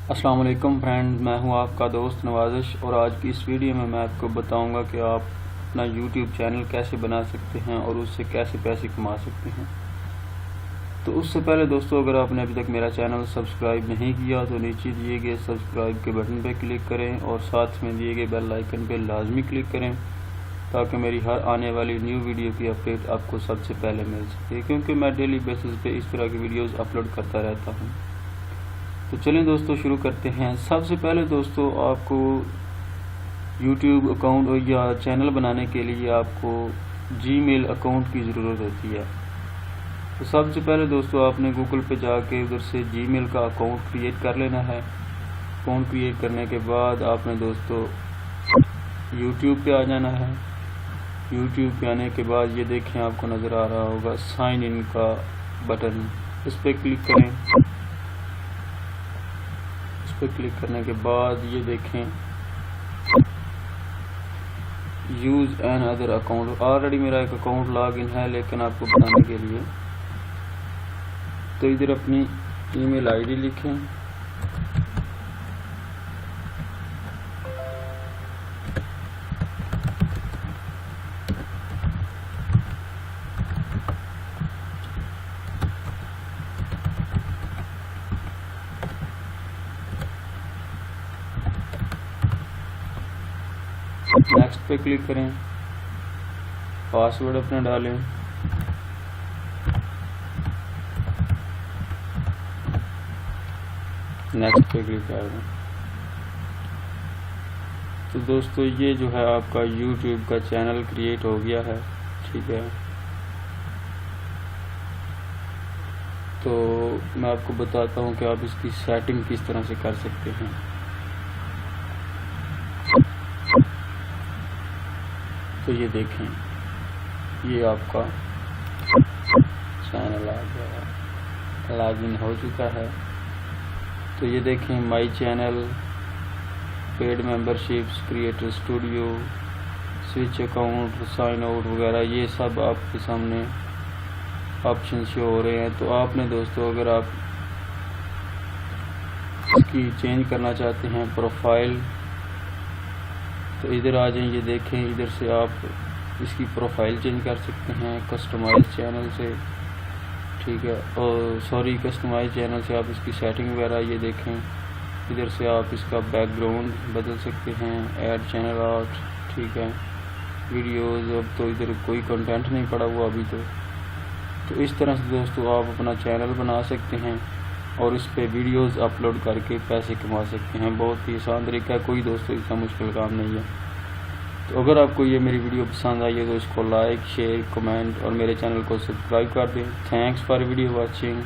السلام علیکم فرینڈ، میں ہوں آپ کا دوست نوازش، اور آج کی اس ویڈیو میں آپ کو بتاؤں گا کہ آپ اپنا یوٹیوب چینل کیسے بنا سکتے ہیں اور اس سے کیسے پیسے کما سکتے ہیں۔ تو اس سے پہلے دوستو، اگر آپ نے ابھی تک میرا چینل سبسکرائب نہیں کیا تو نیچے دیے گئے سبسکرائب کے بٹن پہ کلک کریں اور ساتھ میں دیے گئے بیل آئیکن پہ لازمی کلک کریں تاکہ میری ہر آنے والی نیو ویڈیو کی اپڈیٹ آپ کو سب سے پہلے مل سکے، کیونکہ میں ڈیلی بیسس پہ اس طرح کی ویڈیوز اپلوڈ کرتا رہتا ہوں۔ تو چلیں دوستو شروع کرتے ہیں۔ سب سے پہلے دوستو، آپ کو یوٹیوب اکاؤنٹ یا چینل بنانے کے لیے آپ کو جی میل اکاؤنٹ کی ضرورت ہوتی ہے۔ تو سب سے پہلے دوستو، آپ نے گوگل پہ جا کے ادھر سے جی میل کا اکاؤنٹ کریٹ کر لینا ہے۔ اکاؤنٹ کریٹ کرنے کے بعد آپ نے دوستو یوٹیوب پہ آ جانا ہے۔ یوٹیوب پہ آنے کے بعد یہ دیکھیں، آپ کو نظر آ رہا ہوگا سائن ان کا بٹن، اس پہ کلک کریں۔ پہ کلک کرنے کے بعد یہ دیکھیں use an other account, already میرا ایک اکاؤنٹ لاگ ان ہے، لیکن آپ کو بنانے کے لیے تو ادھر اپنی ای میل آئی ڈی لکھیں۔ نیکسٹ پہ کلک کریں، پاسورڈ اپنا ڈالیں، نیکسٹ پہ کلک کر دیں۔ تو دوستو یہ جو ہے آپ کا یوٹیوب کا چینل کریٹ ہو گیا ہے، ٹھیک ہے۔ تو میں آپ کو بتاتا ہوں کہ آپ اس کی سیٹنگ کس طرح سے کر سکتے ہیں۔ تو یہ دیکھیں، یہ آپ کا چینل آ گیا، لاگ ان ہو چکا ہے۔ تو یہ دیکھیں my channel, paid memberships, creator studio, switch account, sign out وغیرہ، یہ سب آپ کے سامنے آپشن شو ہو رہے ہیں۔ تو آپ نے دوستو اگر آپ اس کی چینج کرنا چاہتے ہیں پروفائل، تو ادھر آ جائیں، یہ دیکھیں ادھر سے آپ اس کی پروفائل چینج کر سکتے ہیں کسٹمائز چینل سے، ٹھیک ہے۔ اور کسٹمائز چینل سے آپ اس کی سیٹنگ وغیرہ یہ دیکھیں، ادھر سے آپ اس کا بیک گراؤنڈ بدل سکتے ہیں، ایڈ چینل آرٹ، ٹھیک ہے، ویڈیوز، اب تو ادھر کوئی کنٹینٹ نہیں پڑا ہوا ابھی تو اس طرح سے دوستو آپ اپنا چینل بنا سکتے ہیں اور اس پہ ویڈیوز اپلوڈ کر کے پیسے کما سکتے ہیں۔ بہت ہی آسان طریقہ ہے، کوئی دوستو اتنا مشکل کام نہیں ہے۔ تو اگر آپ کو یہ میری ویڈیو پسند آئی ہے تو اس کو لائک، شیئر، کمنٹ اور میرے چینل کو سبسکرائب کر دیں۔ Thanks for video watching.